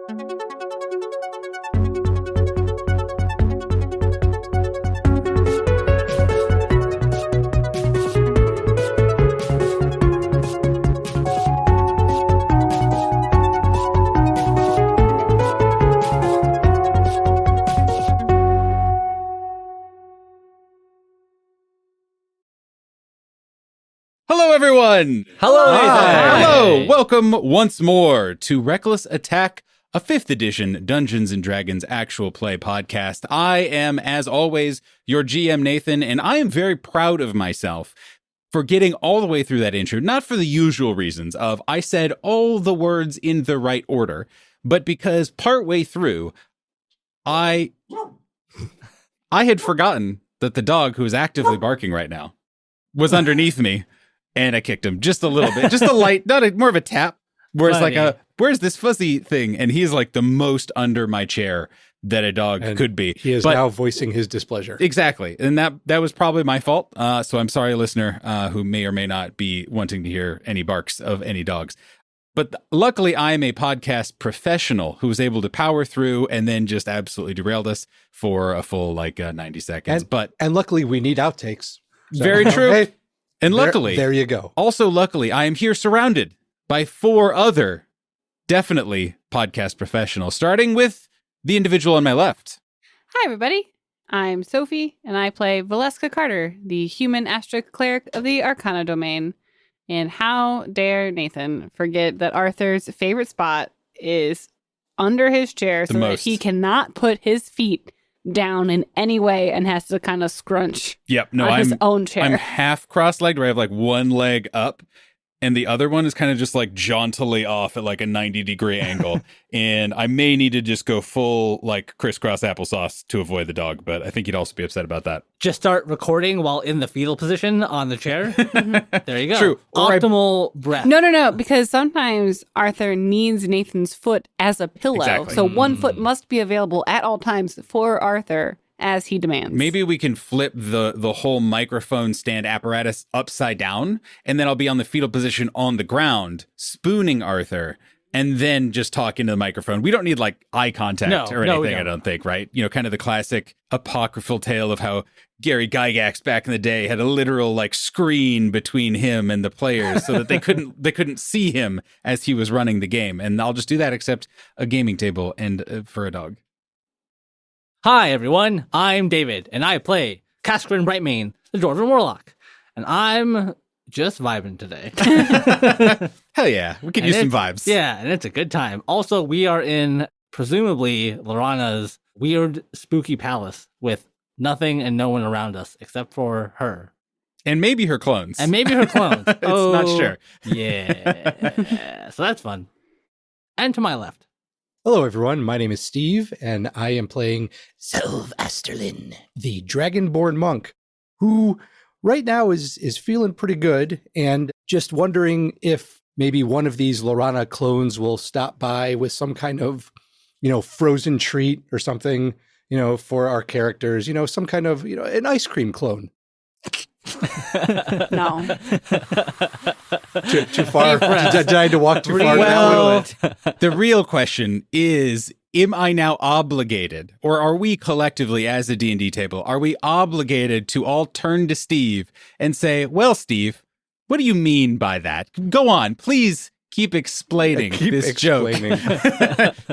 Hello, everyone! Hello, Hi. Hello! Welcome once more to Reckless Attack, a 5th edition Dungeons & Dragons actual play podcast. I am, as always, your GM, Nathan, and I am very proud of myself for getting all the way through that intro, not for the usual reasons of I said all the words in the right order, but because partway through, I had forgotten that the dog who is actively barking right now was underneath me. And I kicked him just a little bit, just a light, more of a tap. Where it's like where's this fuzzy thing? And he's like the most under my chair that a dog could be. He is now voicing his displeasure. Exactly. And that was probably my fault. So I'm sorry, listener, who may or may not be wanting to hear any barks of any dogs. But luckily, I am a podcast professional who was able to power through and then just absolutely derailed us for a full 90 seconds. And luckily, we need outtakes. So, very true. Hey, and luckily, there you go. Also, luckily, I am here surrounded by 4 other definitely podcast professionals, starting with the individual on my left. Hi, everybody. I'm Sophie, and I play Valeska Carter, the human asterisk cleric of the Arcana domain. And how dare Nathan forget that Arthur's favorite spot is under his chair so that he cannot put his feet down in any way and has to kind of scrunch on his own chair. I'm half cross-legged where I have one leg up and the other one is kind of just jauntily off at a 90-degree angle. And I may need to just go full crisscross applesauce to avoid the dog, but I think he'd also be upset about that. Just start recording while in the fetal position on the chair. There you go. True. Optimal breath. No, because sometimes Arthur needs Nathan's foot as a pillow. Exactly. So one foot must be available at all times for Arthur as he demands. Maybe we can flip the whole microphone stand apparatus upside down, and then I'll be on the fetal position on the ground, spooning Arthur, and then just talk into the microphone. We don't need eye contact or anything, I don't think, right? Kind of the classic apocryphal tale of how Gary Gygax back in the day had a literal screen between him and the players so that they couldn't see him as he was running the game. And I'll just do that, except a gaming table and for a dog. Hi, everyone. I'm David, and I play Cascarin Brightmane, the Dwarven Warlock. And I'm just vibing today. Hell yeah. We could use some vibes. Yeah, and it's a good time. Also, we are in, presumably, Lorana's weird, spooky palace with nothing and no one around us except for her. And maybe her clones. It's not sure. Yeah. So that's fun. And to my left. Hello, everyone. My name is Steve, and I am playing Sylv Asterlin, the Dragonborn monk, who right now is feeling pretty good and just wondering if maybe one of these Lorana clones will stop by with some kind of, frozen treat or something, for our characters, some kind of, an ice cream clone. No. Too far? Did I have to walk too far? Well, the real question is, am I now obligated, or are we collectively as a D&D table, are we obligated to all turn to Steve and say, well, Steve, what do you mean by that? Go on, please keep explaining joke.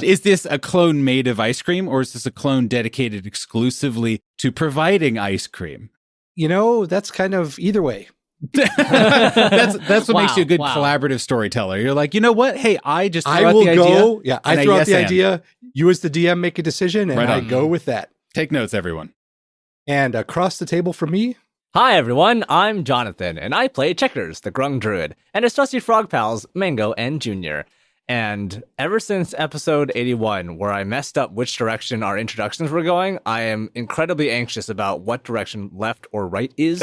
Is this a clone made of ice cream, or is this a clone dedicated exclusively to providing ice cream? That's kind of either way. that's what makes you a good collaborative storyteller. You're like, you know what? Hey, I just throw out the idea. I throw out the idea. You as the DM make a decision, and I go with that. Take notes, everyone. And across the table from me. Hi, everyone. I'm Jonathan, and I play Checkers, the Grung Druid, and his trusty frog pals, Mango and Junior. And ever since episode 81, where I messed up which direction our introductions were going, I am incredibly anxious about what direction left or right is.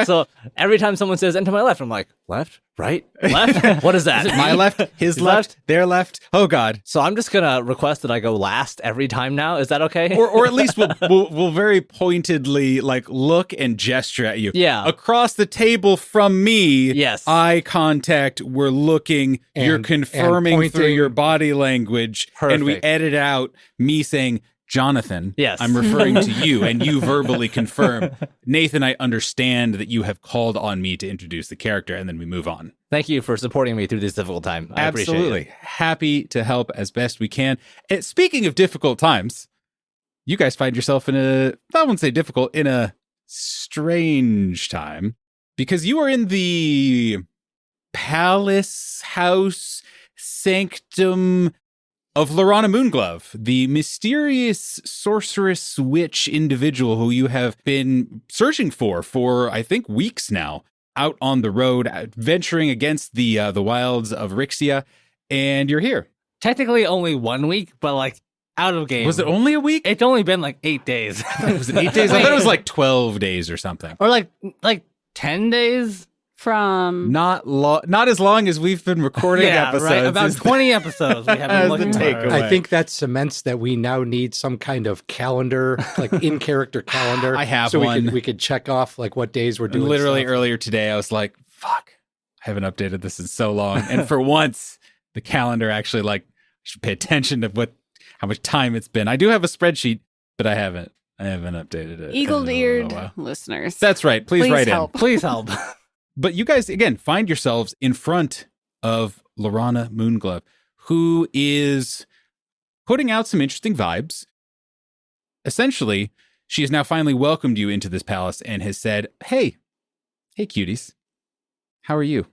So every time someone says, and to my left, I'm like, left, Right? Left? What is that? My left, his left, their left. Oh God. So I'm just gonna request that I go last every time now. Is that okay? Or at least we'll very pointedly like look and gesture at you. Yeah. Across the table from me. Yes. Eye contact. We're looking. You're And confirming through pointing. your body language. And we Perfect. edit out me saying, Jonathan. Yes. I'm referring to you, and you verbally confirm. Nathan, I understand that you have called on me to introduce the character, and then we move on. Thank you for supporting me through this difficult time. I appreciate Absolutely. it. Happy to help as best we can. And speaking of difficult times, you guys find yourself in I won't say difficult, in a strange time, because you are in the palace house sanctum of Lorana Moonglove, the mysterious sorceress witch individual who you have been searching for I think weeks now, out on the road, venturing against the wilds of Rixia, and you're here. Technically only 1 week, but like out of game. Was it only a week? It's only been like 8 days. Was it 8 days? I thought it was like 12 days or something. Or like 10 days? From Not as long as we've been recording episodes. Right. About is- 20 episodes we have As been the looking for. takeaway. I think that cements that we now need some kind of calendar, like in-character calendar. I have so one. we could check off like what days we're doing. Literally stuff. earlier today, I was like, fuck, I haven't updated this in so long. And for once, the calendar actually like, I should pay attention to how much time it's been. I do have a spreadsheet, but I haven't updated it. eagle-eared in a while. listeners. That's right. Please write help. Please help. But you guys, again, find yourselves in front of Lorana Moonglove, who is putting out some interesting vibes. Essentially, she has now finally welcomed you into this palace and has said, hey cuties, how are you?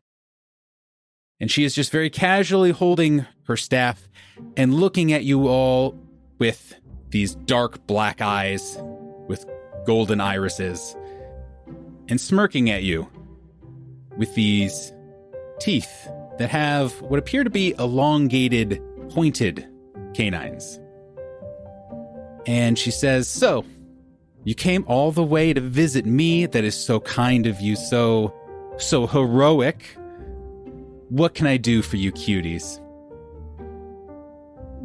And she is just very casually holding her staff and looking at you all with these dark black eyes with golden irises and smirking at you with these teeth that have what appear to be elongated, pointed canines. And she says, so, you came all the way to visit me? That is so kind of you, so heroic. What can I do for you cuties?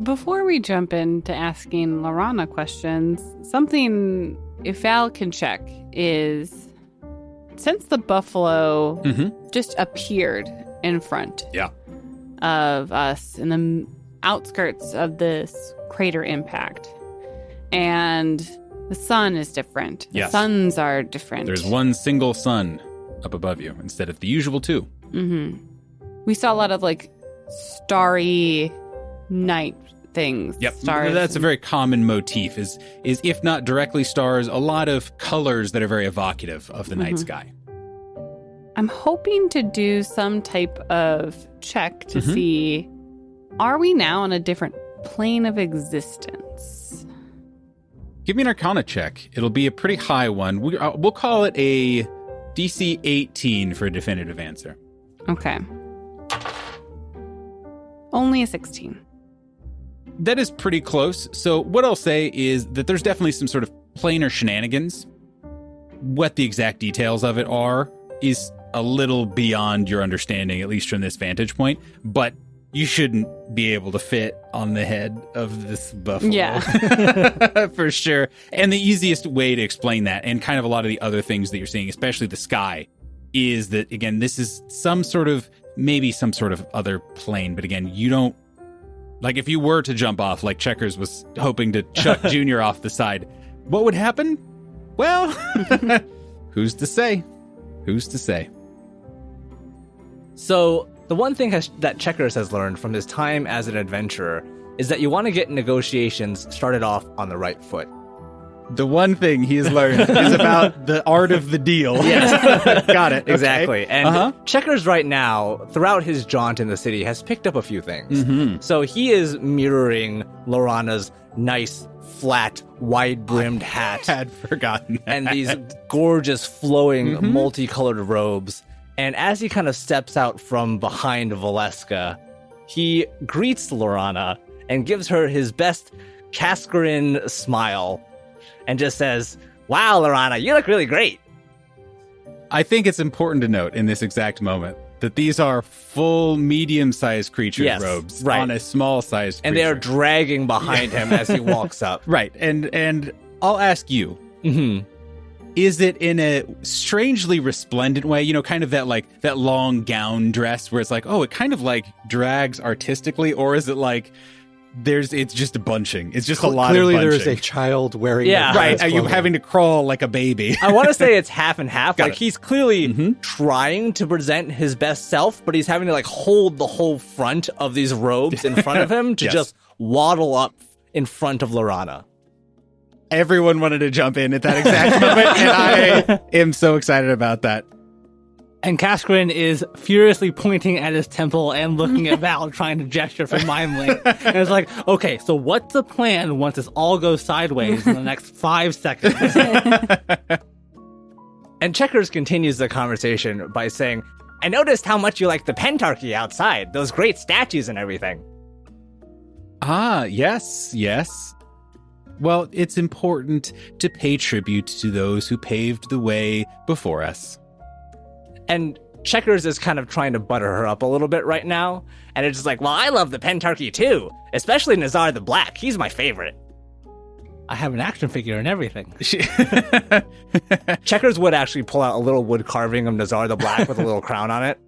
Before we jump into asking Lorana questions, something Ifal can check is since the buffalo just appeared in front of us in the outskirts of this crater impact, and the sun is different. Yes. The suns are different. There's one single sun up above you instead of the usual two. We saw a lot of like starry night things. Yep, Stars. that's a very common motif. Is if not directly stars, a lot of colors that are very evocative of the night sky. I'm hoping to do some type of check to see, are we now on a different plane of existence? Give me an Arcana check. It'll be a pretty high one. We'll call it a DC 18 for a definitive answer. Okay. Only a 16. That is pretty close. So what I'll say is that there's definitely some sort of planar shenanigans. What the exact details of it are is a little beyond your understanding, at least from this vantage point. But you shouldn't be able to fit on the head of this buffalo. Yeah. For sure. And the easiest way to explain that, and kind of a lot of the other things that you're seeing, especially the sky, is that, again, this is maybe some sort of other plane. But again, you don't, like if you were to jump off, like Checkers was hoping to chuck Junior off the side, what would happen? Well, who's to say? Who's to say? So, the one thing that Checkers has learned from his time as an adventurer is that you want to get negotiations started off on the right foot. The one thing he has learned is about the art of the deal. Yes. Got it. Okay. Exactly. And Checkers right now, throughout his jaunt in the city, has picked up a few things. So he is mirroring Lorana's nice, flat, wide-brimmed hat. Had forgotten that. And these gorgeous, flowing, multicolored robes. And as he kind of steps out from behind Valeska, he greets Lorana and gives her his best Cascarin smile and just says, "Wow, Lorana, you look really great." I think it's important to note in this exact moment that these are full medium-sized creature Yes, robes right. on a small-sized creature. And they are dragging behind him as he walks up. Right. And I'll ask you, Mm-hmm. is it in a strangely resplendent way? You know, kind of that long gown dress where it's like, oh, it kind of like drags artistically, or is it like it's just a bunching? It's just a lot Clearly of bunching. there is a child wearing Yeah. that Right. dress Are you clothing. having to crawl like a baby? I want to say it's half and half. Got Like it. he's clearly Mhm. trying to present his best self, but he's having to like hold the whole front of these robes in front of him to Yes. just waddle up in front of Lorana. Everyone wanted to jump in at that exact moment, and I am so excited about that. And Kaskrin is furiously pointing at his temple and looking at Val, trying to gesture for mind link. And it's like, okay, so what's the plan once this all goes sideways in the next 5 seconds? And Checkers continues the conversation by saying, I noticed how much you like the Pentarchy outside, those great statues and everything. Ah, yes. Well, it's important to pay tribute to those who paved the way before us. And Checkers is kind of trying to butter her up a little bit right now. And it's just like, well, I love the Pentarchy too, especially Nazar the Black. He's my favorite. I have an action figure and everything. Checkers would actually pull out a little wood carving of Nazar the Black with a little crown on it.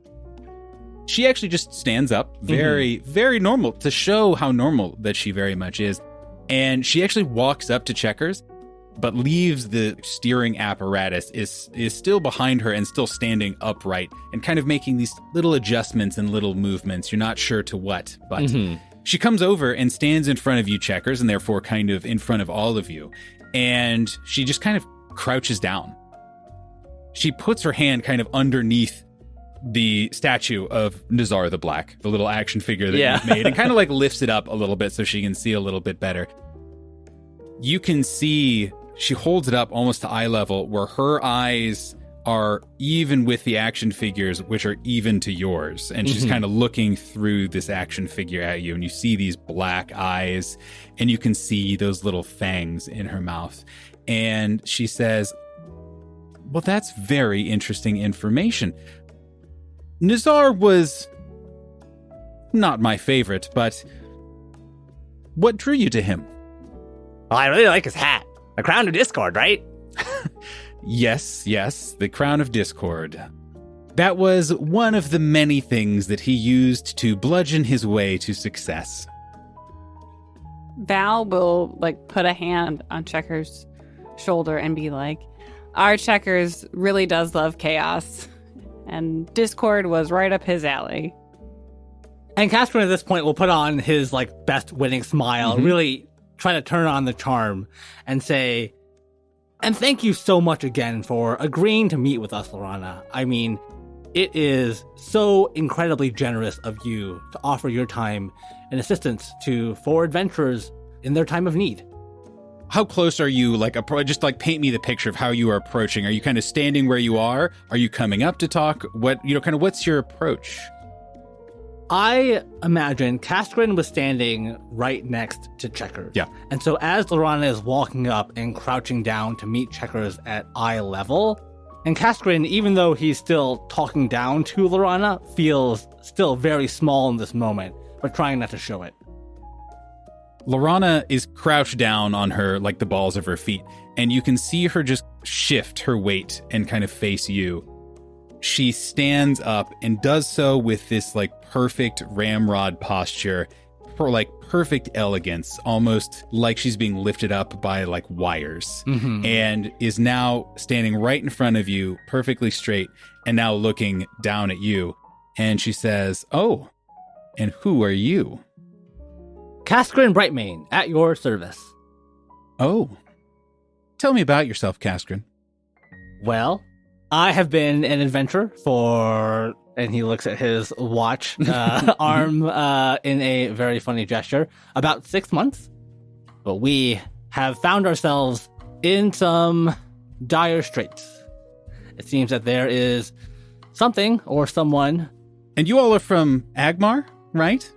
She actually just stands up, very, very normal, to show how normal that she very much is. And she actually walks up to Checkers, but leaves the steering apparatus, is still behind her and still standing upright and kind of making these little adjustments and little movements. You're not sure to what, but she comes over and stands in front of you, Checkers, and therefore kind of in front of all of you. And she just kind of crouches down. She puts her hand kind of underneath the statue of Nazar the Black, the little action figure that you've made, and kind of like lifts it up a little bit so she can see a little bit better. You can see she holds it up almost to eye level, where her eyes are even with the action figures, which are even to yours. And she's kind of looking through this action figure at you, and you see these black eyes, and you can see those little fangs in her mouth. And she says, well, that's very interesting information. Nazar was not my favorite, but what drew you to him? Well, I really like his hat. The Crown of Discord, right? Yes, the Crown of Discord. That was one of the many things that he used to bludgeon his way to success. Val will like put a hand on Checkers' shoulder and be like, our Checkers really does love chaos, and Discord was right up his alley. And Kaskrin at this point will put on his like best winning smile, really try to turn on the charm and say, and thank you so much again for agreeing to meet with us, Lorana. I mean, it is so incredibly generous of you to offer your time and assistance to four adventurers in their time of need. How close are you? Just paint me the picture of how you are approaching. Are you kind of standing where you are? Are you coming up to talk? What's your approach? I imagine Kaskrin was standing right next to Checkers. Yeah. And so as Lorana is walking up and crouching down to meet Checkers at eye level, and Kaskrin, even though he's still talking down to Lorana, feels still very small in this moment, but trying not to show it. Lorana is crouched down on her, like the balls of her feet, and you can see her just shift her weight and kind of face you. She stands up and does so with this perfect ramrod posture, for perfect elegance, almost like she's being lifted up by wires, and is now standing right in front of you, perfectly straight, and now looking down at you. And she says, "Oh, and who are you?" Kaskrin Brightmane, at your service. Oh, tell me about yourself, Kaskrin. Well, I have been an adventurer for, and he looks at his watch arm in a very funny gesture, about 6 months. But we have found ourselves in some dire straits. It seems that there is something or someone. And you all are from Agmar, right?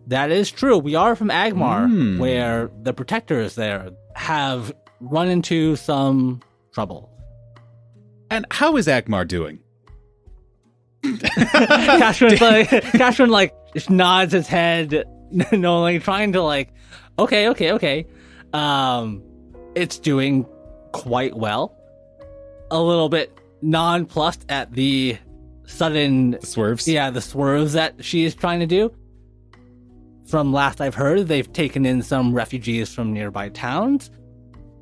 That is true. We are from Agmar, where the protectors there have run into some trouble. And how is Agmar doing? Castron like just nods his head, knowing, trying to like, okay. It's doing quite well. A little bit nonplussed at the sudden Swerves. Yeah, the swerves that she is trying to do. From last I've heard, they've taken in some refugees from nearby towns.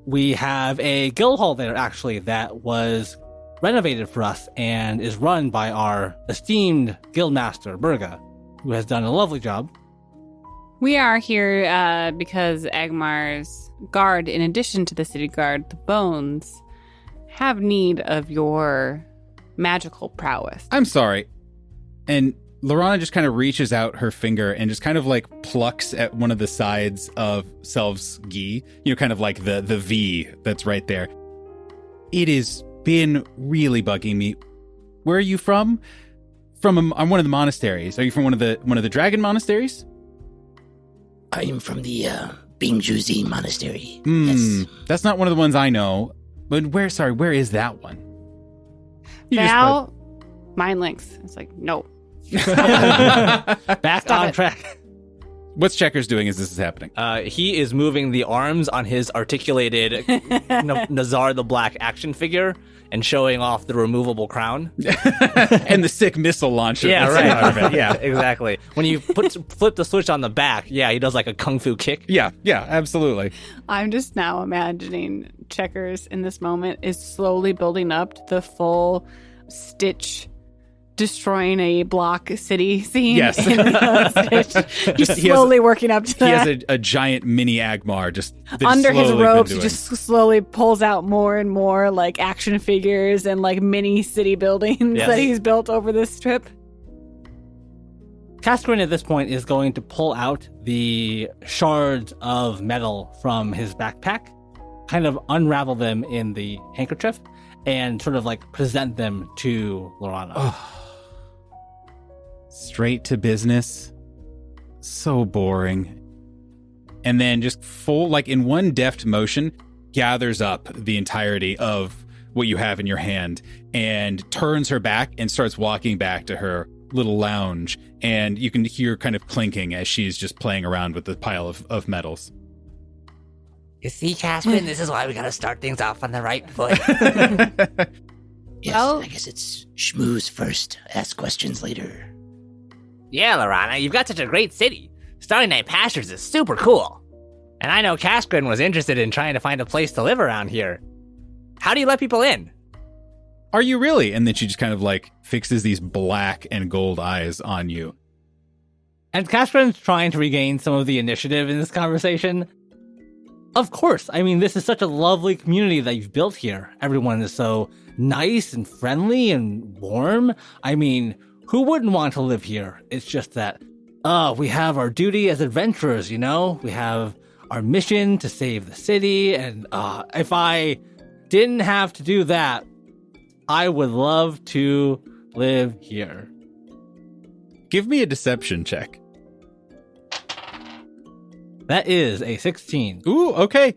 We have a guild hall there, actually, that was renovated for us and is run by our esteemed guildmaster, Burga, who has done a lovely job. We are here because Agmar's guard, in addition to the city guard, the Bones, have need of your magical prowess. I'm sorry. And Lorana just kind of reaches out her finger and just kind of like plucks at one of the sides of Selv's gi, kind of like the V that's right there. It has been really bugging me. Where are you from? I'm one of the monasteries. Are you from one of the dragon monasteries? I am from the Bingjuzi Monastery. Yes. That's not one of the ones I know. But where is that one? Val, mind links. It's like, no. Back on track. What's Checkers doing as this is happening? He is moving the arms on his articulated Nazar the Black action figure and showing off the removable crown. And the sick missile launcher. Yeah, right. Yeah, exactly. When you flip the switch on the back, yeah, he does like a kung fu kick. Yeah, absolutely. I'm just now imagining Checkers in this moment is slowly building up to the full Stitch destroying a block city scene. Yes. Just slowly working up to that. He has a giant mini Agmar just under his slowly robes. been He just slowly pulls out more and more like action figures and like mini city buildings that he's built over this trip. Cascarin at this point is going to pull out the shards of metal from his backpack, kind of unravel them in the handkerchief, and sort of like present them to Lorana. Straight to business. So boring. And then just full, like in one deft motion, gathers up the entirety of what you have in your hand and turns her back and starts walking back to her little lounge. And you can hear kind of clinking as she's just playing around with the pile of metals. You see, Caspian, this is why we gotta start things off on the right foot. Yes, Well- I guess it's schmooze first, ask questions later. Yeah, Lorana, you've got such a great city. Starry Night Pastures is super cool. And I know Cascarin was interested in trying to find a place to live around here. How do you let people in? Are you really? And then she just kind of like fixes these black and gold eyes on you. And Cascarin's trying to regain some of the initiative in this conversation. Of course. I mean, this is such a lovely community that you've built here. Everyone is so nice and friendly and warm. I mean, who wouldn't want to live here? It's just that, we have our duty as adventurers, We have our mission to save the city. And if I didn't have to do that, I would love to live here. Give me a deception check. That is a 16. Ooh, okay.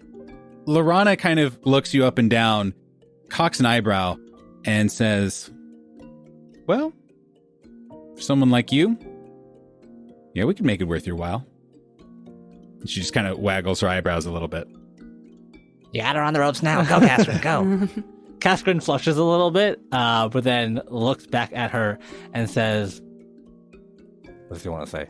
Lorana kind of looks you up and down, cocks an eyebrow, and says, well, for someone like you, yeah, we could make it worth your while. And she just kind of waggles her eyebrows a little bit. You got her on the ropes now. Go, Caspian, go. Cascarin flushes a little bit, but then looks back at her and says, what does he want to say?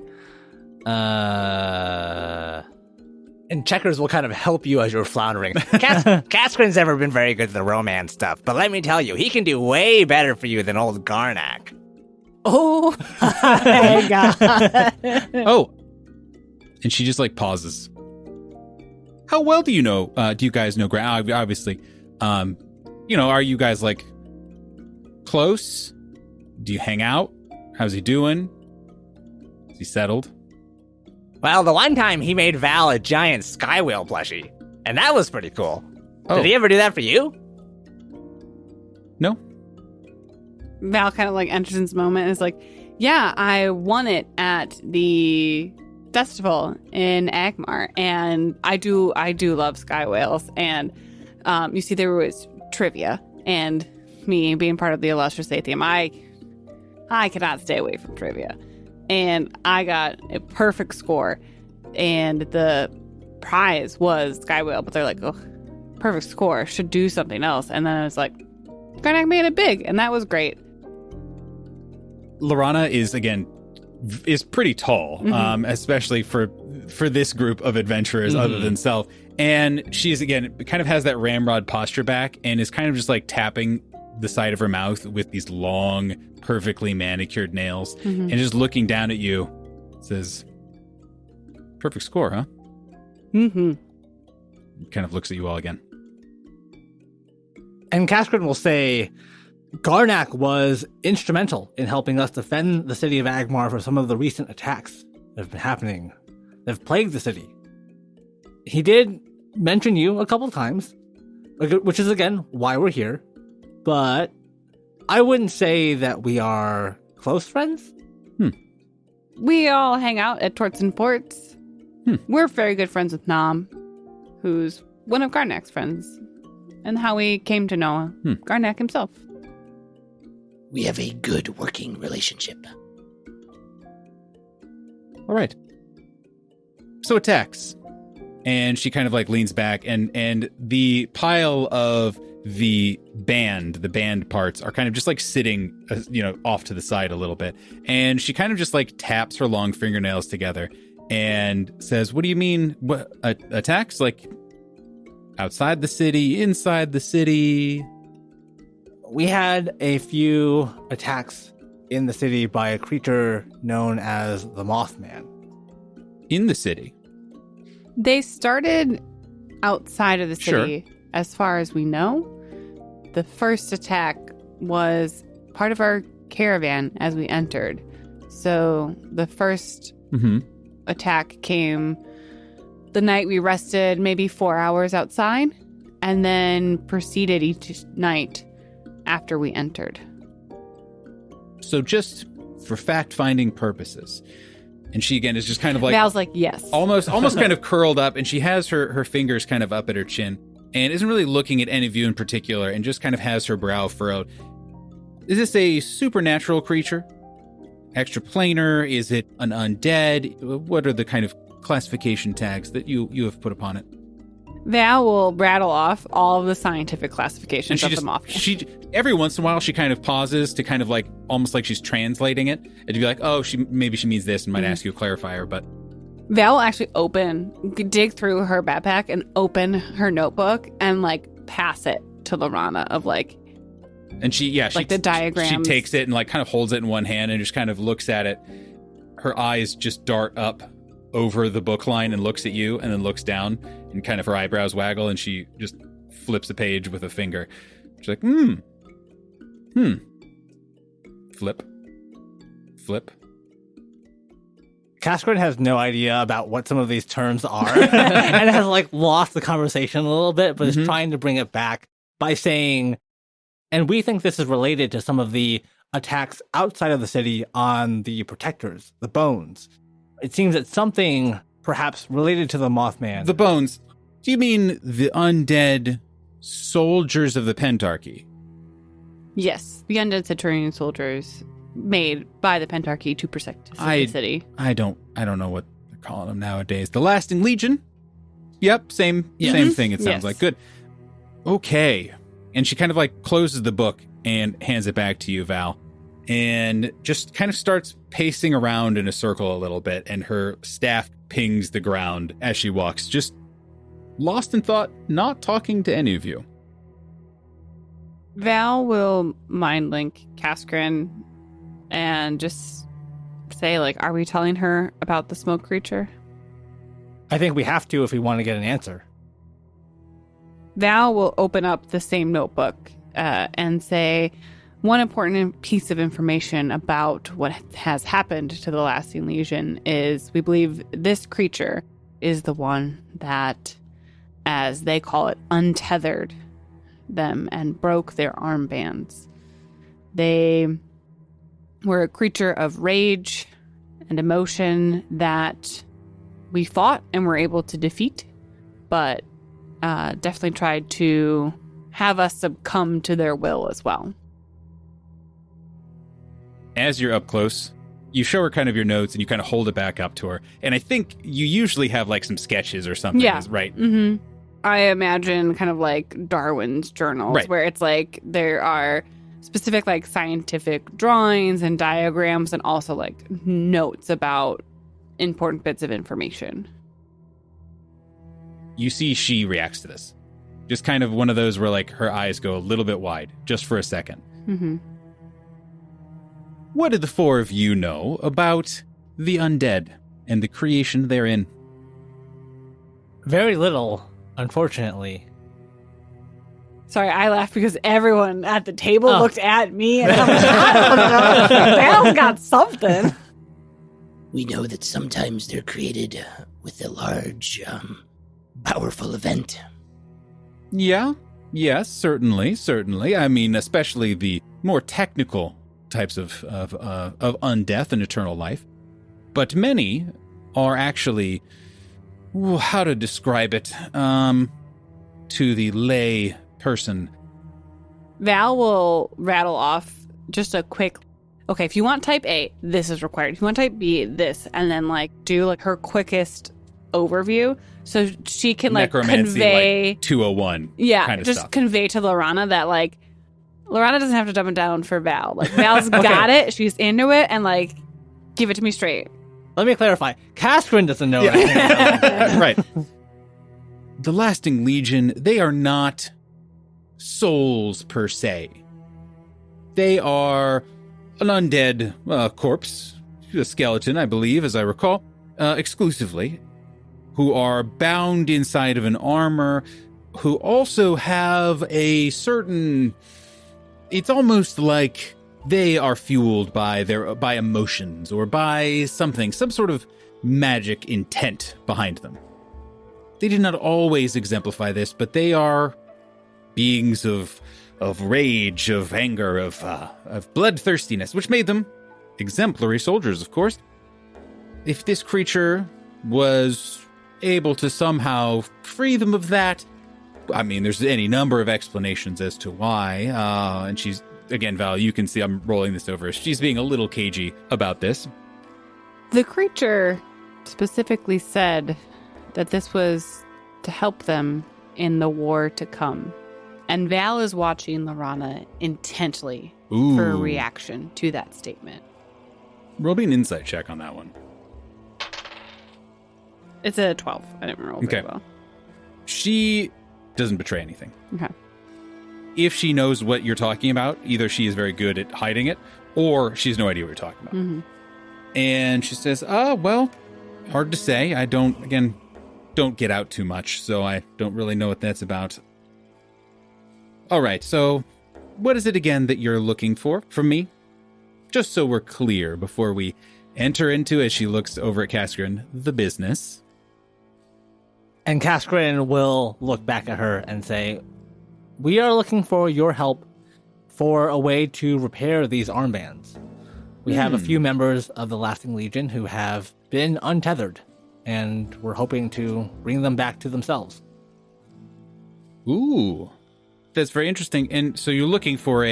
And Checkers will kind of help you as you're floundering. Cascarin's never been very good at the romance stuff, but let me tell you, he can do way better for you than old Garnak. Oh, my God. Oh. And she just like pauses. How well do you know, do you guys know Grant? Obviously, are you guys like close? Do you hang out? How's he doing? Is he settled? Well, the one time he made Val a giant sky whale plushie, and that was pretty cool. Did he ever do that for you? No. Val kind of like enters in this moment and is like, yeah, I won it at the festival in Agmar, and I do love sky whales. And you see, there was trivia, and me being part of the illustrious Atheum, I cannot stay away from trivia. And I got a perfect score. And the prize was Sky Whale, but they're like, oh, perfect score, should do something else. And then I was like, Garnak made it big, and that was great. Lorana is pretty tall, especially for this group of adventurers other than Self. And she's, again, kind of has that ramrod posture back and is kind of just like tapping the side of her mouth with these long, perfectly manicured nails and just looking down at you. Says, perfect score, huh? Mm-hmm. Kind of looks at you all again. And Kaskrin will say, Garnak was instrumental in helping us defend the city of Agmar from some of the recent attacks that have been happening, that have plagued the city. He did mention you a couple of times, which is, again, why we're here. But I wouldn't say that we are close friends. We all hang out at Torts and Ports. We're very good friends with Nam, who's one of Garnak's friends, and how we came to know Garnak himself. We have a good working relationship. All right. So attacks. And she kind of like leans back and the pile of the band parts are kind of just like sitting, off to the side a little bit. And she kind of just like taps her long fingernails together and says, what do you mean? What attacks? Like outside the city, inside the city? We had a few attacks in the city by a creature known as the Mothman. In the city? They started outside of the city, as far as we know. The first attack was part of our caravan as we entered. So the first attack came the night we rested, maybe 4 hours outside, and then proceeded each night after we entered. So just for fact-finding purposes. And she, again, is just kind of like... Val's like, yes. Almost kind of curled up, and she has her fingers kind of up at her chin and isn't really looking at any of you in particular and just kind of has her brow furrowed. Is this a supernatural creature? Extraplanar? Is it an undead? What are the kind of classification tags that you have put upon it? Val will rattle off all of the scientific classifications of the Mothman. Every once in a while, she kind of pauses to kind of like, almost like she's translating it. And to be like, oh, maybe she means this and might ask you a clarifier, but... Val will actually dig through her backpack and open her notebook and like pass it to Lorana of like... And she the diagrams. She takes it and like kind of holds it in one hand and just kind of looks at it. Her eyes just dart up over the book line and looks at you and then looks down and kind of her eyebrows waggle and she just flips a page with a finger. She's like, Flip. Kaskrin has no idea about what some of these terms are and has like lost the conversation a little bit, but is trying to bring it back by saying, and we think this is related to some of the attacks outside of the city on the protectors, the bones. It seems that something perhaps related to the Mothman. The bones. Do you mean the undead soldiers of the Pentarchy? Yes, the undead Saturnian soldiers made by the Pentarchy to protect the city. I don't know what they're calling them nowadays. The Lasting Legion? Yep, same thing it sounds like. Good. Okay. And she kind of like closes the book and hands it back to you, Val. And just kind of starts pacing around in a circle a little bit, and her staff pings the ground as she walks, just lost in thought, not talking to any of you. Val will mind link Kaskrin and just say, like, are we telling her about the smoke creature? I think we have to if we want to get an answer. Val will open up the same notebook and say, one important piece of information about what has happened to the Lasting Legion is we believe this creature is the one that, as they call it, untethered them and broke their armbands. They were a creature of rage and emotion that we fought and were able to defeat, but definitely tried to have us succumb to their will as well. As you're up close, you show her kind of your notes and you kind of hold it back up to her. And I think you usually have like some sketches or something, Yeah. right? Mm-hmm. I imagine kind of like Darwin's journals, Right. where it's like there are specific like scientific drawings and diagrams and also like notes about important bits of information. You see she reacts to this. Just kind of one of those where like her eyes go a little bit wide just for a second. Mm-hmm. What did the four of you know about the undead and the creation therein? Very little, unfortunately. Sorry, I laughed because everyone at the table Oh. looked at me and I'm like, I don't know. Val's got something. We know that sometimes they're created with a large, powerful event. Yeah, yes, certainly. I mean, especially the more technical types of undeath and eternal life. But many are actually, how to describe it, to the lay person. Val will rattle off just a quick, okay, if you want type A, this is required. If you want type B, this. And then like do like her quickest overview so she can like Necromancy, convey. like 201 Yeah, kind of just stuff. convey to Lorana that like Lorana doesn't have to dumb it down for Val. Like Val's got it. She's into it, and like give it to me straight. Let me clarify. Caskrin doesn't know anything about that. Right. The Lasting Legion, they are not souls per se. They are an undead corpse, a skeleton, I believe, as I recall, exclusively, who are bound inside of an armor, who also have a certain... It's almost like they are fueled by emotions or by something, some sort of magic intent behind them. They did not always exemplify this, but they are beings of rage, of anger, of bloodthirstiness, which made them exemplary soldiers, of course. If this creature was able to somehow free them of that, I mean, there's any number of explanations as to why. And she's, again, Val, you can see I'm rolling this over. She's being a little cagey about this. The creature specifically said that this was to help them in the war to come. And Val is watching Lorana intently Ooh. for a reaction to that statement. Roll me an insight check on that one. It's a 12. I didn't roll very Okay. well. She doesn't betray anything. Okay. If she knows what you're talking about, either she is very good at hiding it, or she has no idea what you're talking about. Mm-hmm. And she says, well, hard to say. I don't get out too much, so I don't really know what that's about. All right, so what is it again that you're looking for from me? Just so we're clear before we enter into, as she looks over at Caskrin, the business. And Caskrin will look back at her and say, we are looking for your help for a way to repair these armbands. We have a few members of the Lasting Legion who have been untethered, and we're hoping to bring them back to themselves. Ooh, that's very interesting. And so you're looking for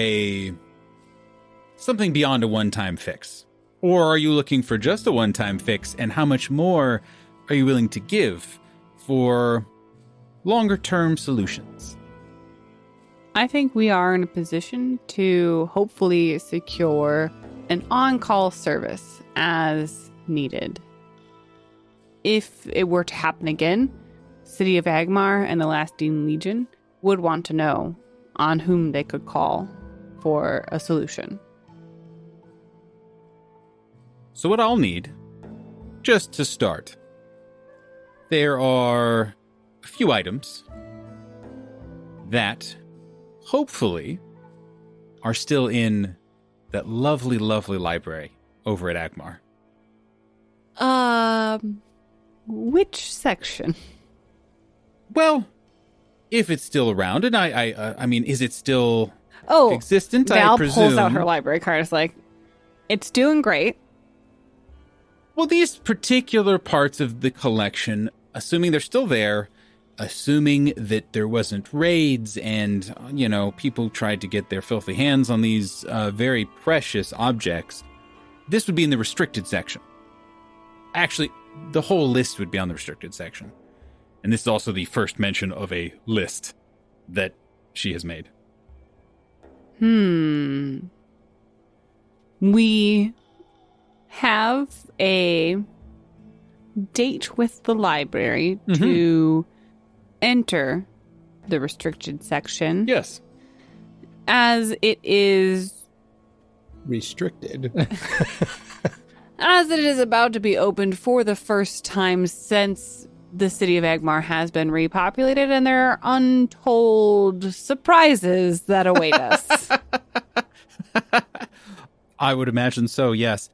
something beyond a one-time fix. Or are you looking for just a one-time fix, and how much more are you willing to give for longer-term solutions? I think we are in a position to hopefully secure an on-call service as needed. If it were to happen again, City of Agmar and the Lasting Legion would want to know on whom they could call for a solution. So what I'll need, just to start, there are a few items that hopefully are still in that lovely, lovely library over at Agmar. Which section? Well, if it's still around, and I mean, is it still Oh, existent? Val I presume. pulls out her library card. It's like, it's doing great. Well, these particular parts of the collection, assuming they're still there, assuming that there wasn't raids and, people tried to get their filthy hands on these very precious objects, this would be in the restricted section. Actually, the whole list would be on the restricted section. And this is also the first mention of a list that she has made. We have a date with the library to enter the restricted section. Yes. As it is Restricted. as it is about to be opened for the first time since the city of Agmar has been repopulated, and there are untold surprises that await us. I would imagine so, yes.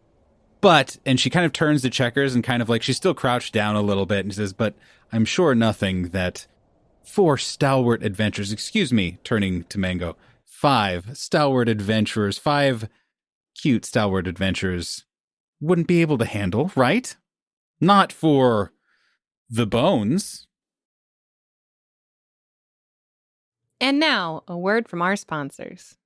But, and she kind of turns to Checkers and kind of like, she's still crouched down a little bit and says, but I'm sure nothing that 4 stalwart adventurers, excuse me, turning to Mango, 5 stalwart adventurers, 5 cute stalwart adventurers wouldn't be able to handle, right? Not for the bones. And now, a word from our sponsors.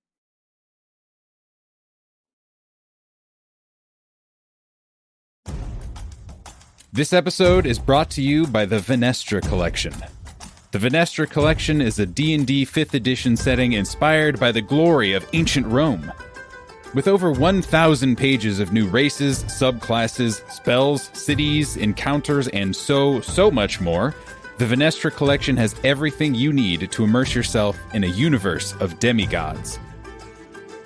This episode is brought to you by the Venestra Collection. The Venestra Collection is a D&D 5th edition setting inspired by the glory of ancient Rome. With over 1,000 pages of new races, subclasses, spells, cities, encounters, and so much more, the Venestra Collection has everything you need to immerse yourself in a universe of demigods.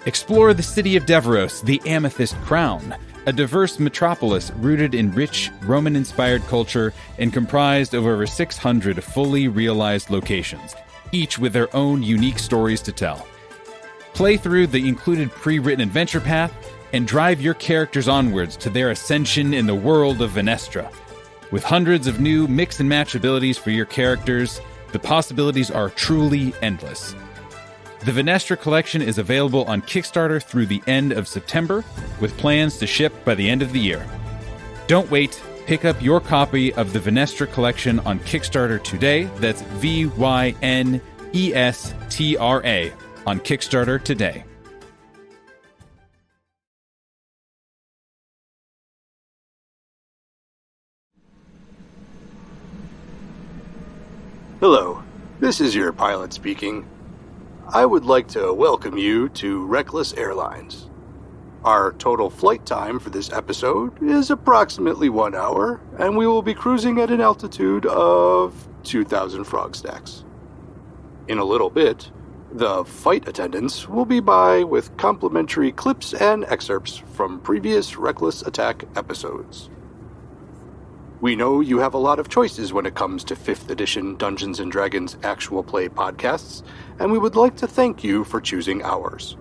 Explore the city of Deveros, the Amethyst Crown, a diverse metropolis rooted in rich Roman-inspired culture and comprised of over 600 fully realized locations, each with their own unique stories to tell. Play through the included pre-written adventure path and drive your characters onwards to their ascension in the world of Venestra. With hundreds of new mix and match abilities for your characters, the possibilities are truly endless. The Venestra Collection is available on Kickstarter through the end of September, with plans to ship by the end of the year. Don't wait. Pick up your copy of the Venestra Collection on Kickstarter today. That's VYNESTRA on Kickstarter today. Hello, this is your pilot speaking. I would like to welcome you to Reckless Airlines. Our total flight time for this episode is approximately 1 hour, and we will be cruising at an altitude of 2,000 frog stacks. In a little bit, the flight attendants will be by with complimentary clips and excerpts from previous Reckless Attack episodes. We know you have a lot of choices when it comes to 5th edition Dungeons & Dragons actual play podcasts, and we would like to thank you for choosing ours.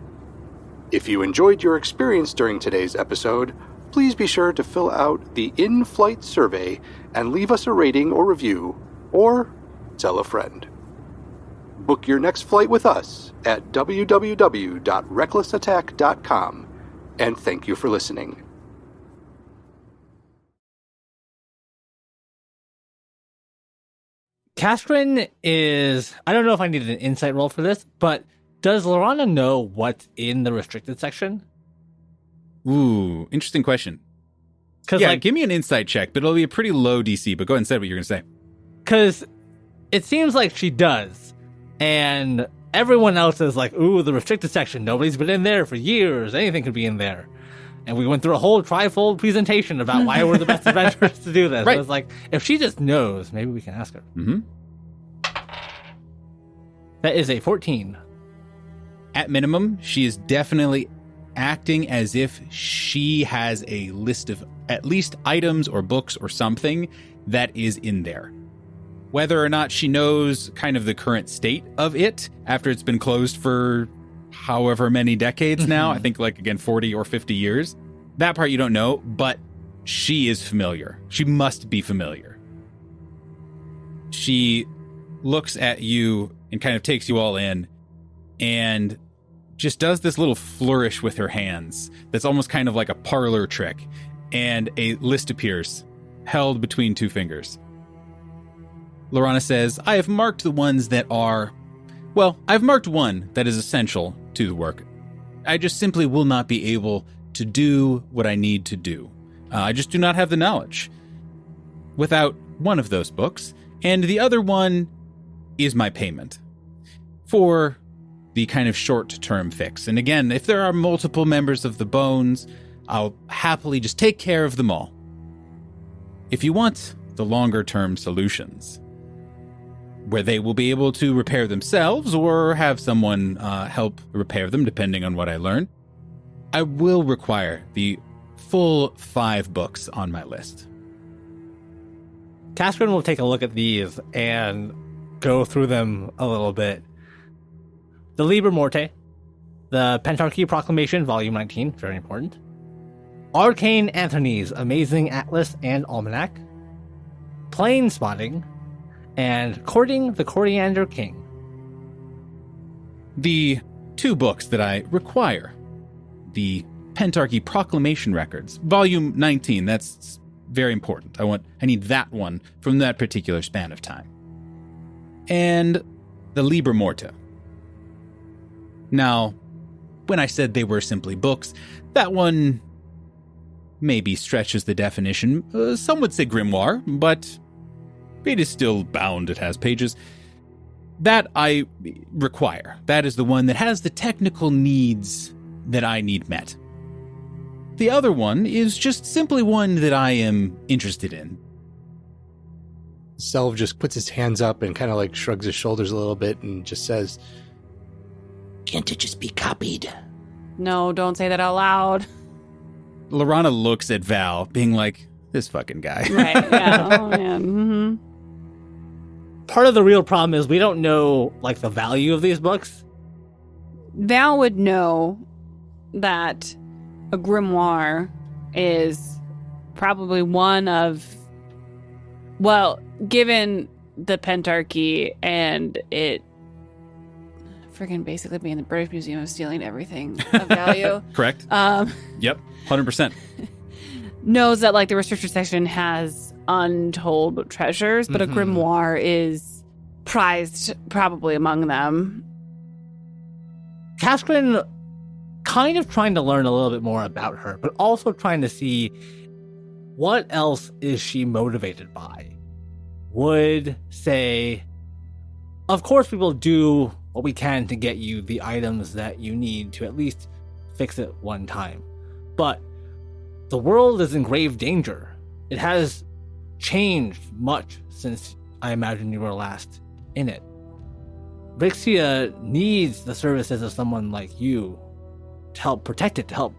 If you enjoyed your experience during today's episode, please be sure to fill out the in-flight survey and leave us a rating or review, or tell a friend. Book your next flight with us at www.recklessattack.com, and thank you for listening. Castrin is, I don't know if I needed an insight roll for this, but does Lorana know what's in the restricted section? Ooh, interesting question. Cause Yeah, give me an insight check, but it'll be a pretty low DC, but go ahead and say what you're going to say. Because it seems like she does. And everyone else is like, ooh, the restricted section, nobody's been in there for years. Anything could be in there. And we went through a whole trifold presentation about why we're the best adventurers to do this. Right. I was like, if she just knows, maybe we can ask her. Mm-hmm. That is a 14. At minimum, she is definitely acting as if she has a list of at least items or books or something that is in there. Whether or not she knows kind of the current state of it after it's been closed for however many decades now, I think like, again, 40 or 50 years. That part you don't know, but she is familiar. She must be familiar. She looks at you and kind of takes you all in and just does this little flourish with her hands that's almost kind of like a parlor trick, and a list appears, held between 2 fingers. Lorana says, I have marked the ones that are... Well, I've marked one that is essential to the work. I just simply will not be able to do what I need to do. I just do not have the knowledge. Without one of those books, and the other one is my payment for the kind of short-term fix. And again, if there are multiple members of the Bones, I'll happily just take care of them all. If you want the longer-term solutions, where they will be able to repair themselves or have someone help repair them, depending on what I learn, I will require the full 5 books on my list. Caspian will take a look at these and go through them a little bit. The Liber Morte, the Pentarchy Proclamation, Volume 19, very important. Arcane Anthony's Amazing Atlas and Almanac. Plane Spotting, and Courting the Coriander King. The 2 books that I require, the Pentarchy Proclamation Records, Volume 19, that's very important. I need that one from that particular span of time. And the Liber Morte. Now, when I said they were simply books, that one maybe stretches the definition. Some would say grimoire, but it is still bound. It has pages. That I require. That is the one that has the technical needs that I need met. The other one is just simply one that I am interested in. Selv just puts his hands up and kind of like shrugs his shoulders a little bit and just says, Can't it just be copied? No, don't say that out loud. Lorana looks at Val, being like, this fucking guy. Right, yeah. Oh, man. Mm-hmm. Part of the real problem is we don't know, like, the value of these books. Val would know that a grimoire is probably one of, well, given the Pentarchy and it freaking basically being the British Museum of stealing everything of value. Correct. Yep, 100%. Knows that, like, the restricted section has untold treasures, but a grimoire is prized probably among them. Caspian kind of trying to learn a little bit more about her, but also trying to see what else is she motivated by. Would say, of course we will do what we can to get you the items that you need to at least fix it one time. But the world is in grave danger. It has changed much since I imagine you were last in it. Vixia needs the services of someone like you to help protect it, to help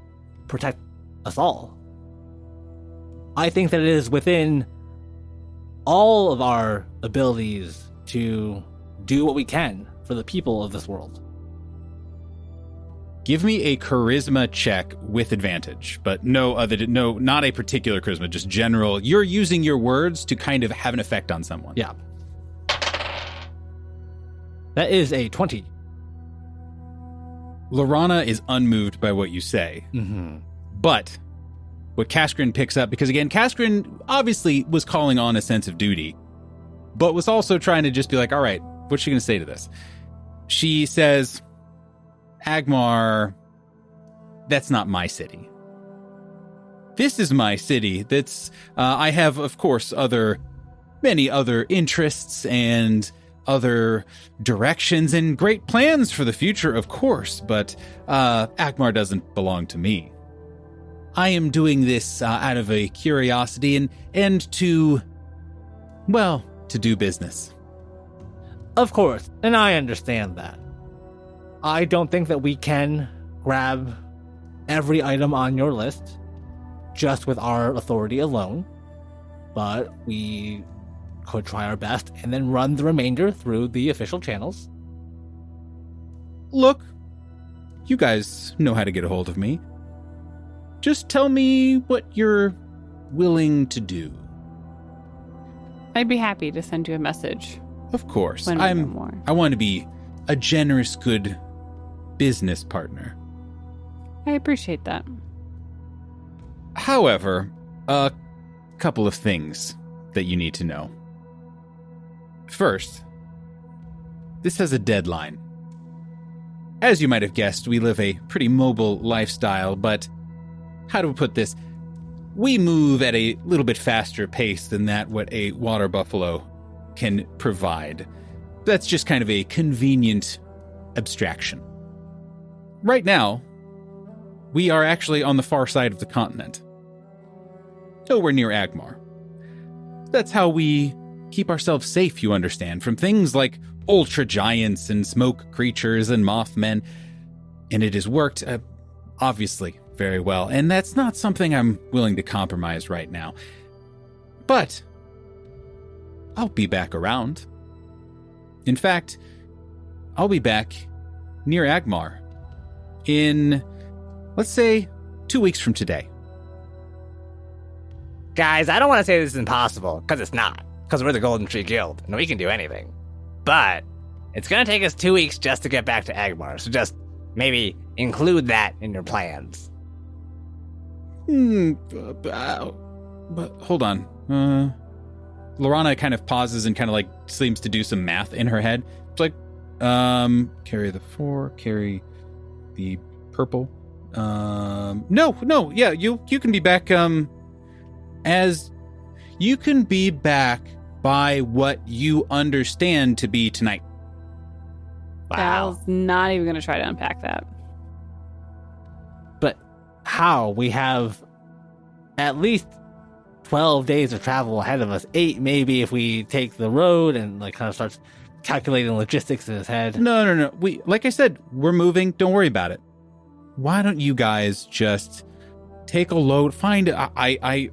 protect us all. I think that it is within all of our abilities to do what we can for the people of this world. Give me a charisma check with advantage, but no, not a particular charisma, just general. You're using your words to kind of have an effect on someone. Yeah. That is a 20. Lorana is unmoved by what you say. But what Kaskrin picks up, because again, Kaskrin obviously was calling on a sense of duty, but was also trying to just be like, all right, what's she going to say to this? She says, Agmar, that's not my city. This is my city. That's, I have, of course, many other interests and other directions and great plans for the future, of course, but Agmar doesn't belong to me. I am doing this out of a curiosity and to do business. Of course, and I understand that. I don't think that we can grab every item on your list just with our authority alone, but we could try our best and then run the remainder through the official channels. Look, you guys know how to get a hold of me. Just tell me what you're willing to do. I'd be happy to send you a message. Of course. When we know more. I want to be a generous, good business partner. I appreciate that. However, a couple of things that you need to know. First, this has a deadline. As you might have guessed, we live a pretty mobile lifestyle, but how do we put this? We move at a little bit faster pace than what a water buffalo can provide. That's just kind of a convenient abstraction. Right now, we are actually on the far side of the continent. Nowhere near Agmar. That's how we keep ourselves safe, you understand, from things like ultra giants and smoke creatures and mothmen. And it has worked, obviously, very well. And that's not something I'm willing to compromise right now. But I'll be back around. In fact, I'll be back near Agmar in, let's say, 2 weeks from today. Guys, I don't want to say this is impossible, because it's not. Because we're the Golden Tree Guild, and we can do anything. But it's going to take us 2 weeks just to get back to Agmar, so just maybe include that in your plans. But hold on. Lorana kind of pauses and kind of like seems to do some math in her head. It's like, carry the 4, carry the purple. No, yeah, you can be back, as you can be back by what you understand to be tonight. Val's not even going to try to unpack that. But how? We have at least 12 days of travel ahead of us. 8 maybe if we take the road and like kind of starts calculating logistics in his head. No. Like I said, we're moving. Don't worry about it. Why don't you guys just take a load?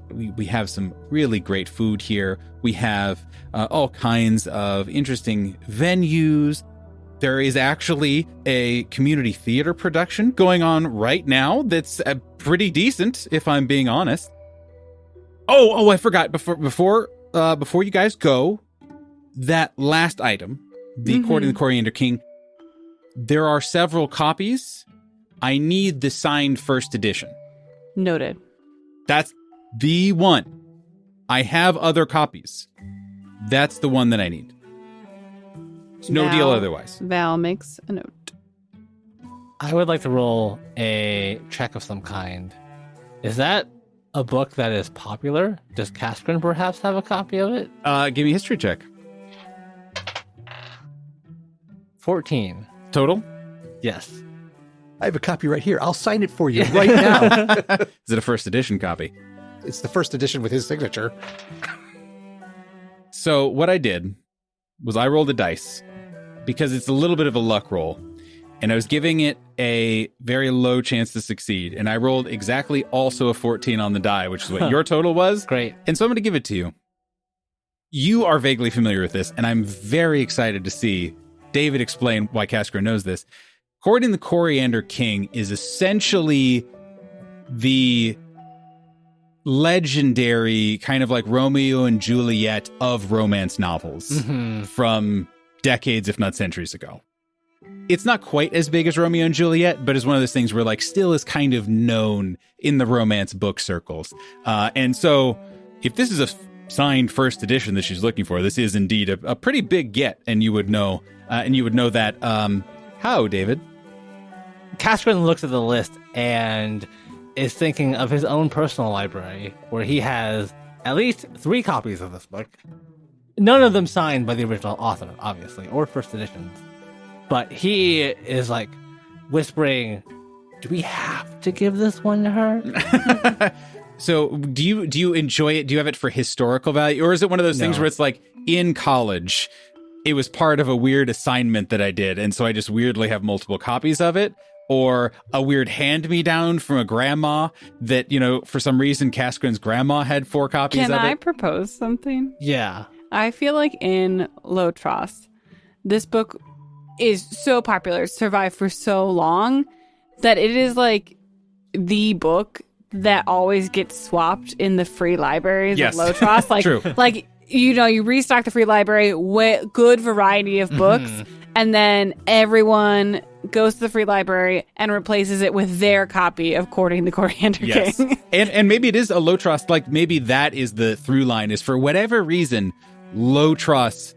We have some really great food here. We have all kinds of interesting venues. There is actually a community theater production going on right now that's pretty decent, if I'm being honest. Oh, I forgot. Before you guys go, that last item, the Courting the Coriander King, there are several copies. I need the signed first edition. Noted. That's the one. I have other copies. That's the one that I need. It's no deal otherwise. Val makes a note. I would like to roll a check of some kind. Is that a book that is popular? Does Caskrin perhaps have a copy of it? Give me a history check. 14. Total? Yes. I have a copy right here. I'll sign it for you right now. Is it a first edition copy? It's the first edition with his signature. So what I did was I rolled a dice because it's a little bit of a luck roll. And I was giving it a very low chance to succeed. And I rolled exactly also a 14 on the die, which is what your total was. Great. And so I'm going to give it to you. You are vaguely familiar with this, and I'm very excited to see David explain why Caskrin knows this. Courting the Coriander King is essentially the legendary kind of like Romeo and Juliet of romance novels from decades, if not centuries ago. It's not quite as big as Romeo and Juliet, but it's one of those things where like still is kind of known in the romance book circles. And so if this is a signed first edition that she's looking for, this is indeed a pretty big get, and you would know that. How, David? Caskrin looks at the list and is thinking of his own personal library, where he has at least 3 copies of this book. None of them signed by the original author, obviously, or first editions. But he is like whispering, do we have to give this one to her? So do you enjoy it? Do you have it for historical value? Or is it one of those things where it's like in college, it was part of a weird assignment that I did, and so I just weirdly have multiple copies of it? Or a weird hand-me-down from a grandma that, you know, for some reason Caskrin's grandma had 4 copies of it? Can I propose something? Yeah. I feel like in Lotros, this book is so popular, survived for so long, that it is like the book that always gets swapped in the free libraries of Lotros. Like, True. Like, you know, you restock the free library with good variety of books, and then everyone goes to the free library and replaces it with their copy of Courting the Coriander King. and maybe it is a Lotros, like maybe that is the through line, is for whatever reason, Lotros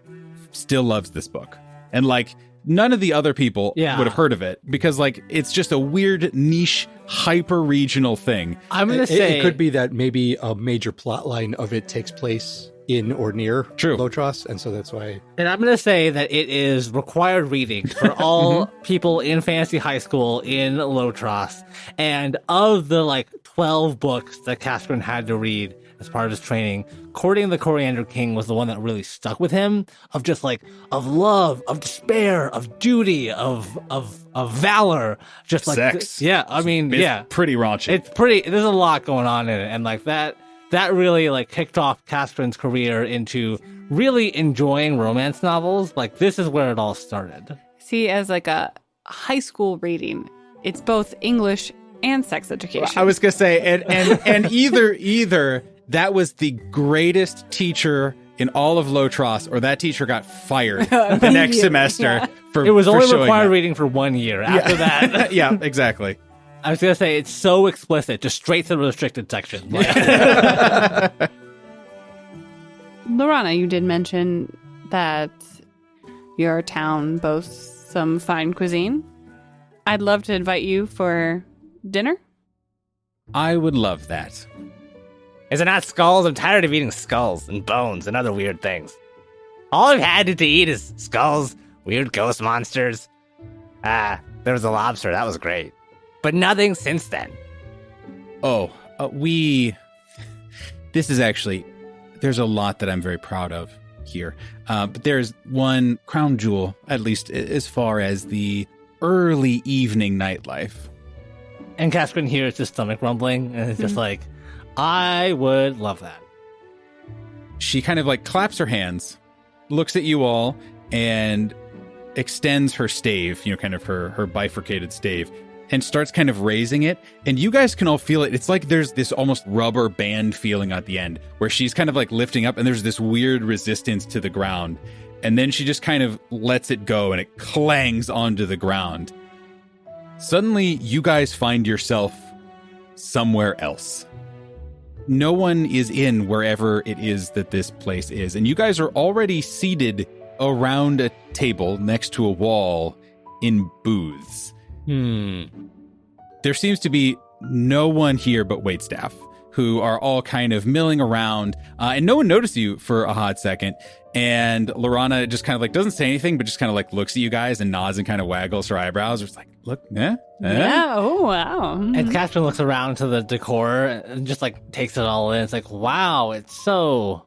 still loves this book. And like none of the other people Yeah. would have heard of it because like it's just a weird niche hyper regional thing. I'm gonna It say could be that maybe a major plot line of it takes place in or near True. Lotros, and so that's why. And I'm going to say that it is required reading for all people in fantasy high school in Lotros. And of the like 12 books that Caspian had to read as part of his training, Courting the Coriander King was the one that really stuck with him, of just like of love, of despair, of duty, of valor, just like Sex. Yeah, I mean, It's yeah. pretty raunchy. It's pretty. There's a lot going on in it, and like that really like kicked off Caspian's career into really enjoying romance novels. Like this is where it all started. See, as like a high school reading, it's both English and sex education. I was gonna say, and either that was the greatest teacher in all of Lotros, or that teacher got fired the next semester for It was for only showing required that. reading for 1 year. After that, Yeah, exactly. I was gonna say it's so explicit, just straight to the restricted section. Like, Lorana, you did mention that your town boasts some fine cuisine. I'd love to invite you for dinner. I would love that. Is it not skulls? I'm tired of eating skulls and bones and other weird things. All I've had to eat is skulls, weird ghost monsters. There was a lobster, that was great. But nothing since then. Oh, this is actually, there's a lot that I'm very proud of here. But there's one crown jewel, at least as far as the early evening nightlife. and Caspian hears his stomach rumbling, and it's just like, I would love that. She kind of like claps her hands, looks at you all, and extends her stave, kind of her bifurcated stave, and starts kind of raising it. And you guys can all feel it. It's like there's this almost rubber band feeling at the end where she's kind of like lifting up and there's this weird resistance to the ground. And then she just kind of lets it go and it clangs onto the ground. Suddenly, you guys find yourself somewhere else. No one is in wherever it is that this place is. And you guys are already seated around a table next to a wall in booths. There seems to be no one here but waitstaff, who are all kind of milling around, and no one noticed you for a hot second. And Lorana just kind of like doesn't say anything, but just kind of like looks at you guys and nods and kind of waggles her eyebrows. It's like, look, Yeah. Oh, wow. And Caspian looks around to the decor and just like takes it all in. It's like, wow, it's so.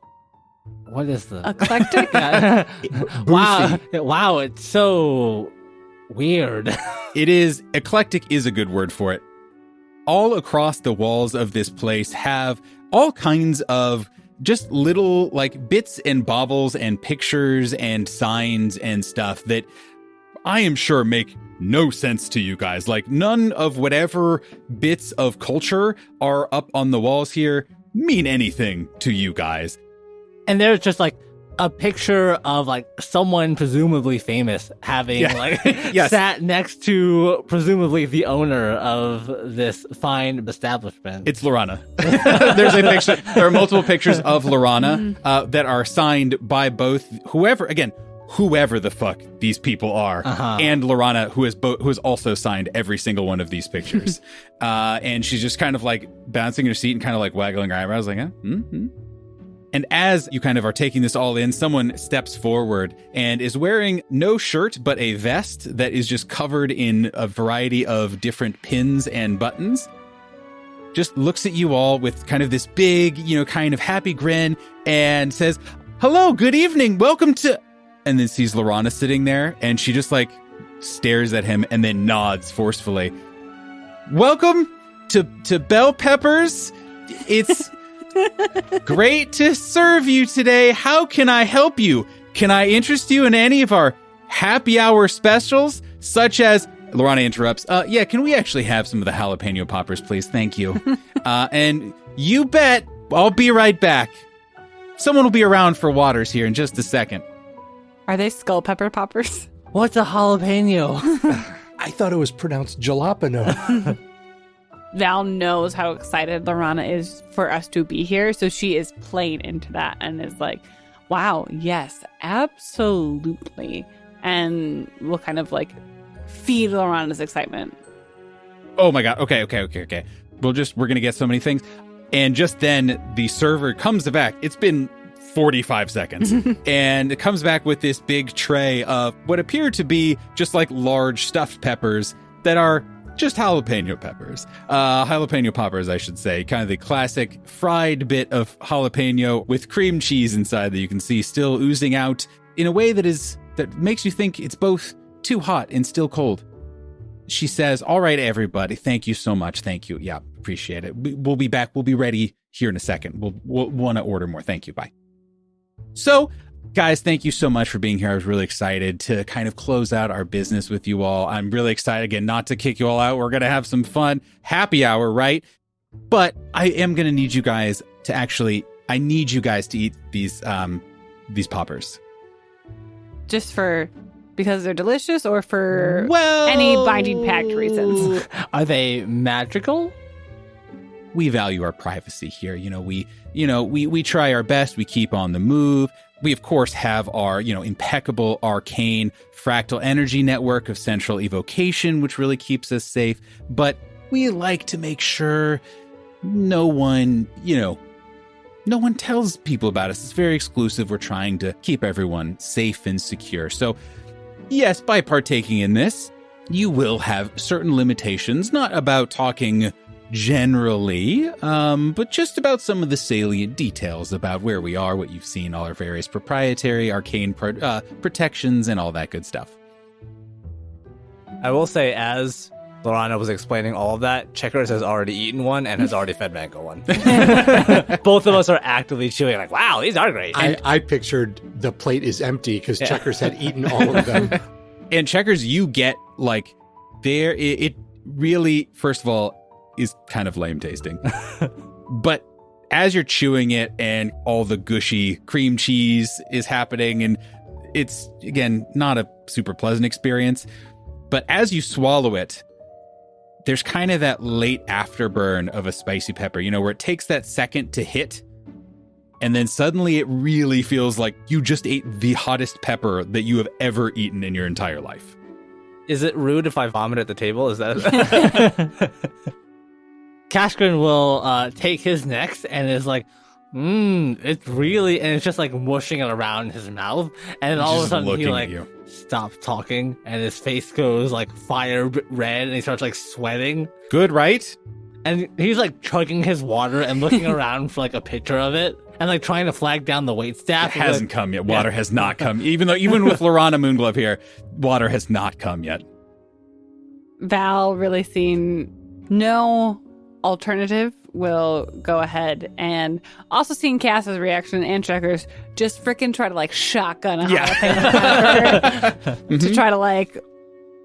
What is the Eclectic? Wow, it's so weird. It is, eclectic is a good word for it. All across the walls of this place have all kinds of just little like bits and baubles and pictures and signs and stuff that I am sure make no sense to you guys. Like none of whatever bits of culture are up on the walls here mean anything to you guys. And there's just like a picture of like someone presumably famous having Yes. sat next to presumably the owner of this fine establishment. It's Lorana. There's a picture. There are multiple pictures of Lorana that are signed by both whoever the fuck these people are, and Lorana, who has also signed every single one of these pictures. And she's just kind of like bouncing in her seat and kind of like waggling her eyebrows, like, And as you kind of are taking this all in, someone steps forward and is wearing no shirt, but a vest that is just covered in a variety of different pins and buttons. Just looks at you all with kind of this big, kind of happy grin and says, "Hello, good evening, welcome to..." And then sees Lorana sitting there and she just like stares at him and then nods forcefully. "Welcome to Bell Peppers. It's great to serve you today. How can I help you? Can I interest you in any of our happy hour specials, such as..." Lorana interrupts. "Yeah, can we actually have some of the jalapeno poppers, please? Thank you." And you bet. I'll be right back. Someone will be around for waters here in just a second. Are they skull pepper poppers? What's a jalapeno? I thought it was pronounced jalapeno. Val knows how excited Lorana is for us to be here, so she is playing into that and is like, "Wow, yes, absolutely." and will kind of like feed Lorana's excitement. Oh my god. Okay. We're gonna get so many things. And just then the server comes back. It's been 45 seconds. And it comes back with this big tray of what appear to be just like large stuffed peppers that are just jalapeno peppers. Jalapeno poppers, I should say. Kind of the classic fried bit of jalapeno with cream cheese inside that you can see still oozing out in a way that makes you think it's both too hot and still cold. She says, all right, everybody, thank you so much. Thank you. Yeah, appreciate it. We'll be back. We'll be ready here in a second. We'll want to order more. Thank you. Bye. So, guys, thank you so much for being here. I was really excited to kind of close out our business with you all. I'm really excited, again, not to kick you all out. We're going to have some fun. Happy hour, right? But I am going to need you guys to I need you guys to eat these poppers. Just because they're delicious, or for any binding pact reasons? Are they magical? We value our privacy here. We try our best. We keep on the move. We, of course, have our, impeccable arcane fractal energy network of central evocation, which really keeps us safe. But we like to make sure no one tells people about us. It's very exclusive. We're trying to keep everyone safe and secure. So, yes, by partaking in this, you will have certain limitations, not about talking generally, but just about some of the salient details about where we are, what you've seen, all our various proprietary arcane protections, and all that good stuff. I will say, as Lorana was explaining all of that, Checkers has already eaten one and has already fed Mango one. Both of us are actively chewing, like, wow, these are great. I pictured the plate is empty because Checkers had eaten all of them. And Checkers, you get, it really, first of all, is kind of lame tasting. But as you're chewing it and all the gushy cream cheese is happening, and it's, again, not a super pleasant experience, but as you swallow it, there's kind of that late afterburn of a spicy pepper, where it takes that second to hit, and then suddenly it really feels like you just ate the hottest pepper that you have ever eaten in your entire life. Is it rude if I vomit at the table? Is that... Kashgrin will take his next and is like, it's really, and it's just like mushing it around his mouth, and then all of a sudden he stops talking and his face goes like fire red and he starts like sweating. Good, right? And he's like chugging his water and looking around for like a picture of it and like trying to flag down the waitstaff. It hasn't come yet. Water has not come. Even with Lorana Moonglove here, water has not come yet. Val, really seeing no alternative, will go ahead, and also seeing Cass's reaction and Checkers just freaking try to like shotgun a jalapeno pepper to try to like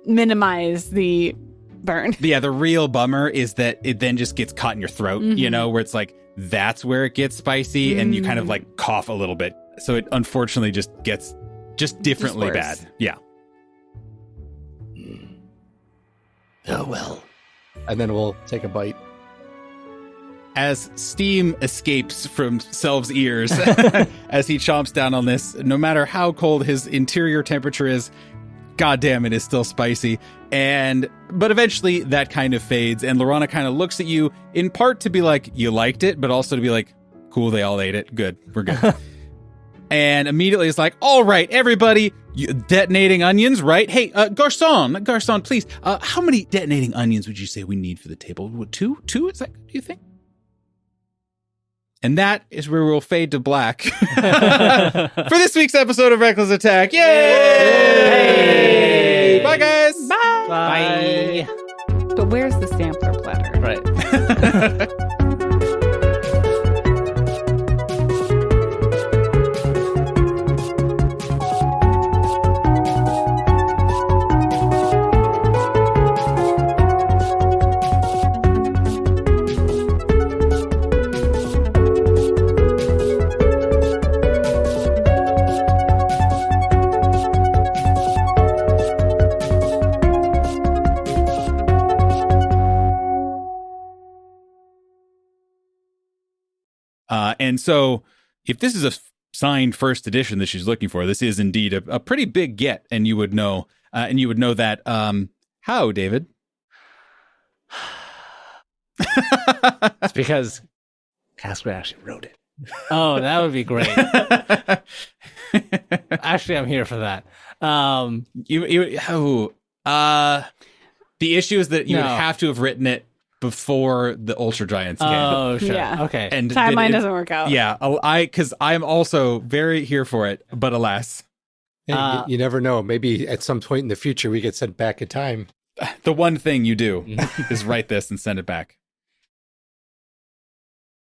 minimize the burn. Yeah, the real bummer is that it then just gets caught in your throat, where it's like, that's where it gets spicy and you kind of like cough a little bit. So it unfortunately just gets differently bad. Yeah. Oh, well. And then we'll take a bite. As steam escapes from Selv's ears as he chomps down on this, no matter how cold his interior temperature is, goddamn, it is still spicy. But eventually that kind of fades, and Lorana kind of looks at you, in part to be like, you liked it, but also to be like, cool, they all ate it. Good, we're good. And immediately it's like, all right, everybody, detonating onions, right? Hey, Garçon, please, how many detonating onions would you say we need for the table? Two? Is that, do you think? And that is where we'll fade to black for this week's episode of Reckless Attack. Yay! Yay! Bye, guys. Bye. Bye. But where's the sampler platter? Right. And so if this is signed first edition that she's looking for. This is indeed a pretty big get, and you would know that. How, David? It's because Casper actually wrote it. Oh, that would be great. Actually, I'm here for that. The issue is that you would No. have to have written it before the Ultra Giants came. Oh, sure. Yeah. Okay. And Timeline doesn't work out. Yeah, because I'm also very here for it, but alas, Hey, you never know. Maybe at some point in the future we get sent back in time. the one thing you do is write this and send it back.